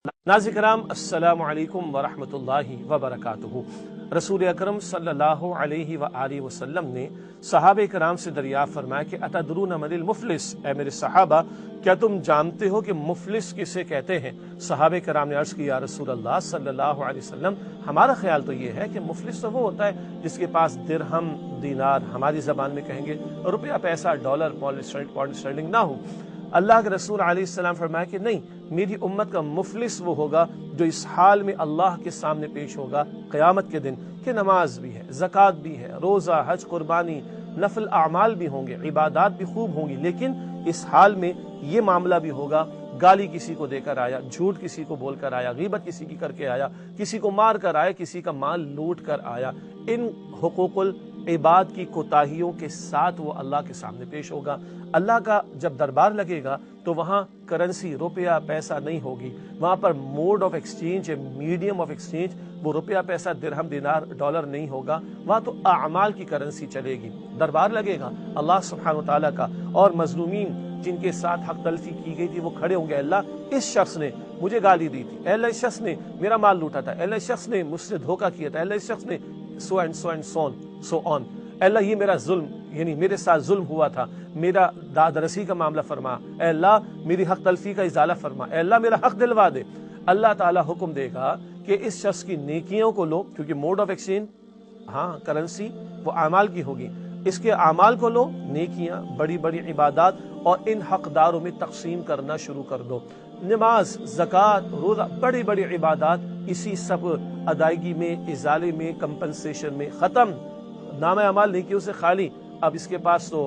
नाज़रीन किराम अस्सलामु अलैकुम व रहमतुल्लाहि व बरकातुहू। रसूल अकरम सल्लल्लाहु अलैहि व आलिहि वसल्लम ने सहाबे किराम से दरियाफ़त फरमाया कि अतदरून मनिल मुफलिस, ए मेरे सहाबा क्या तुम जानते हो कि मुफलिस किसे कहते हैं? सहाबे किराम ने अर्ज़ की या रसूल अल्लाह सल्लल्लाहु अलैहि वसल्लम, हमारा ख्याल तो ये है कि मुफलिस तो वो होता है जिसके पास दिरहम, दीनार, हमारी ज़बान में कहेंगे रुपया, पैसा, डॉलर, पाउंड स्टर्लिंग ना हो। अल्लाह के रसूल अलैहिस्सलाम फरमाया कि नहीं, मेरी उम्मत का मुफलिस वो होगा जो इस हाल में अल्लाह के सामने पेश होगा क़यामत के दिन कि नमाज भी है, ज़कात भी है, रोज़ा, हज, कुर्बानी, नफल आमाल भी होंगे, इबादात भी खूब होंगी, लेकिन इस हाल में ये मामला भी होगा, गाली किसी को देकर आया, झूठ किसी को बोलकर आया, गीबत किसी की करके आया, किसी को मार कर आया, किसी का माल लूट कर आया। इन हुकूकुल इबाद की कोताहियों के साथ वो अल्लाह के सामने पेश होगा। अल्लाह का जब दरबार लगेगा तो वहाँ करेंसी, रुपया, पैसा नहीं होगी। वहाँ पर mode of exchange, medium of exchange वो रुपया, पैसा, दिरहम, दिनार, डॉलर नहीं होगा। वहाँ तो आमाल की करेंसी चलेगी। दरबार लगेगा अल्लाह सुब्हानहू व तआला का, और मजलूमीन जिनके साथ हक तलफी की गई थी वो खड़े होंगे, अल्लाह इस शख्स ने मुझे गाली दी थी, अल्लाह इस शख्स ने मेरा माल लूटा था, अल्लाह इस शख्स ने मुझसे धोखा किया था, अल्लाह इस शख्स ने सो ऑन, अल्लाह ये मेरा जुल्म, यानी मेरे साथ जुल्म हुआ था, मेरा दादरसी का मामला फरमा, अल्लाह मेरी हक तलफी का इजाला फरमा, अल्लाह मेरा हक दिलवा दे। अल्लाह ताला हुक्म देगा कि इस शख्स की नेकियों को लो, क्योंकि मोड ऑफ एक्सचेंज हाँ करेंसी वो आमाल की होगी, इसके आमाल को लो, नेकियां, बड़ी बड़ी इबादत, और इन हकदारों में तकसीम करना शुरू कर दो। नमाज, ज़कात, रोज़ा, बड़ी बड़ी इबादत इसी सब अदायगी में, इजाले में, कंपनसेशन में ख़त्म। नाम अमाल नेकियों से खाली, अब इसके पास तो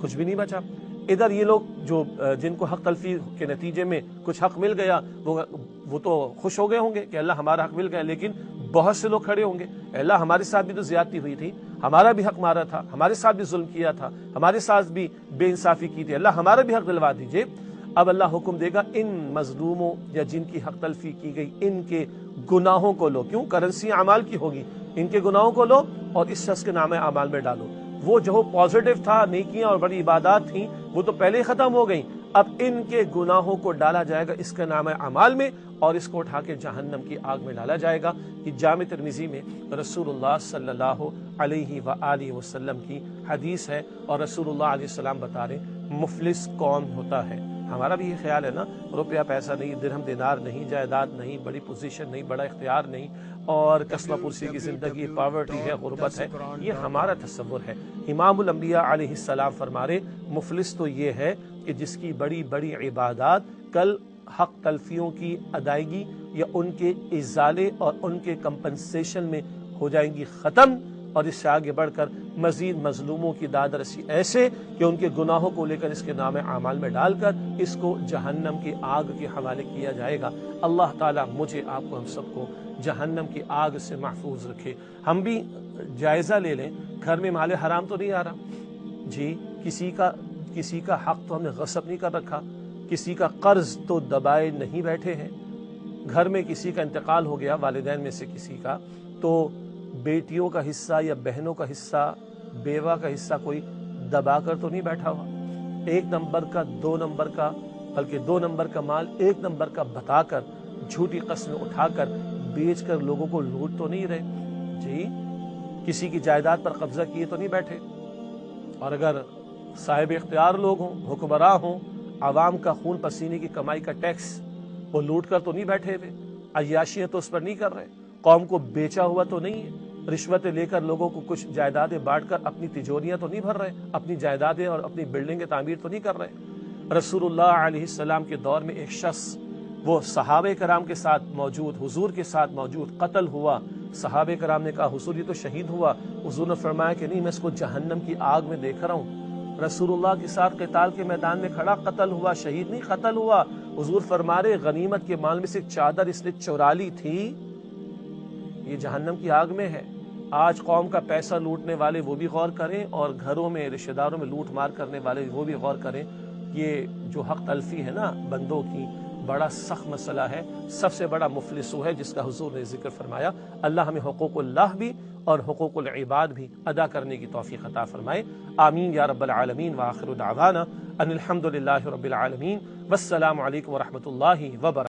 कुछ भी नहीं बचा। इधर ये लोग जो जिनको हक तलफी के नतीजे में कुछ हक मिल गया वो तो खुश हो गए होंगे कि अल्लाह हमारा हक मिल गया, लेकिन बहुत से लोग खड़े होंगे, अल्लाह हमारे साथ भी तो ज्यादती हुई थी, हमारा भी हक मारा था, हमारे साथ भी जुल्म किया था, हमारे साथ भी बेइंसाफी की थी, अल्लाह हमारा भी हक दिलवा दीजिए। अब अल्लाह हुक्म देगा इन मजलूमों या जिनकी हक तलफी की गई इनके गुनाहों को लो, क्यों करेंसी अमाल की होगी, इनके गुनाहों को लो और इस शख्स के नाम अमाल में डालो। वो जो पॉजिटिव था, नेकियां और बड़ी इबादत थी, वो तो पहले ही खत्म हो गई, अब इनके गुनाहों को डाला जाएगा इसके नाम अमाल में और इसको उठा के जहन्नम की आग में डाला जाएगा। कि जामे तिर्मिज़ी में रसूलुल्लाह सल्लल्लाहु अलैहि व आलिहि वसल्लम की हदीस है, और रसूलुल्लाह अलैहि सलाम बता रहे मुफलिस कौन होता है। हमारा भी ये ख्याल है ना, रुपया पैसा नहीं, दिरहम दिनार नहीं, जायदाद नहीं, बड़ी पोजीशन नहीं, बड़ा इख्तियार नहीं, और कसमा पुरसी की जिंदगी, पॉवर्टी है, गुर्बत है, ये हमारा तस्वुर है। इमामुल अंबिया अलैहिस्सलाम फरमा रहे मुफलिस तो ये है कि जिसकी बड़ी बड़ी इबादत कल हक तलफियों की अदायगी या उनके इजाले और उनके कंपनसेशन में हो जाएंगी ख़त्म, और इससे आगे बढ़कर मजीद मजलूमों की दादरसी ऐसे कि उनके गुनाहों को लेकर इसके नाम आमाल में डालकर इसको जहन्नम की आग के हवाले किया जाएगा। अल्लाह ताला मुझे, आपको, हम सबको जहन्नम की आग से महफूज रखे। हम भी जायज़ा ले लें, घर में माल हराम तो नहीं आ रहा जी, किसी का हक तो हमने गसब नहीं कर रखा, किसी का कर्ज तो दबाए नहीं बैठे हैं, घर में किसी का इंतकाल हो गया, वालिदैन में से किसी का, तो बेटियों का हिस्सा या बहनों का हिस्सा, बेवा का हिस्सा कोई दबा कर तो नहीं बैठा हुआ। एक नंबर का, दो नंबर का, बल्कि दो नंबर का माल एक नंबर का बताकर, झूठी कसमें उठाकर, बेचकर लोगों को लूट तो नहीं रहे जी, किसी की जायदाद पर कब्जा किए तो नहीं बैठे। और अगर साहिब इख्तियार लोग हों, हुक्मरां हों, आवाम का खून पसीने की कमाई का टैक्स वो लूट कर तो नहीं बैठे हुए, अय्याशियां तो उस पर नहीं कर रहे, कौम को बेचा हुआ तो नहीं है, रिश्वतें लेकर लोगों को कुछ जायदादें बांटकर अपनी तिजोरियां तो नहीं भर रहे, अपनी जायदादें और अपनी बिल्डिंगें तामीर तो नहीं कर रहे। रसूलुल्लाह अलैहिस्सलाम के दौर में एक शख्स, वो सहाबे कराम के साथ मौजूद, हुजूर के साथ मौजूद, कत्ल हुआ। सहाबे कराम ने कहा हुजूर ये तो शहीद हुआ। हुजूर ने फरमाया कि नहीं, मैं इसको जहन्नम की आग में देख रहा हूँ। रसूलुल्लाह के साथ क़िताल के मैदान में खड़ा, कत्ल हुआ, शहीद नहीं, कत्ल हुआ। हुजूर फरमा रहे गनीमत के माल में से एक चादर इसने चुरा ली थी, ये जहन्नम की आग में है। आज कौम का पैसा लूटने वाले वो भी गौर करें, और घरों में, रिश्तेदारों में लूट मार करने वाले वो भी गौर करें। ये जो हक तलफी है ना बंदों की, बड़ा सख्त मसला है। सबसे बड़ा मुफलिस है जिसका हुजूर ने जिक्र फरमाया। अल्लाह हमें हुकूकुल्लाह भी और हुकूकुल इबाद भी अदा करने की तौफीक अता फरमाए। आमीन या रब्बल आलमीन। व आखिरु दावाना अनिल हम्दुलिल्लाहि रब्बिल आलमीन। वस्सलामु अलैकुम व रहमतुल्लाहि व बरकातुहू।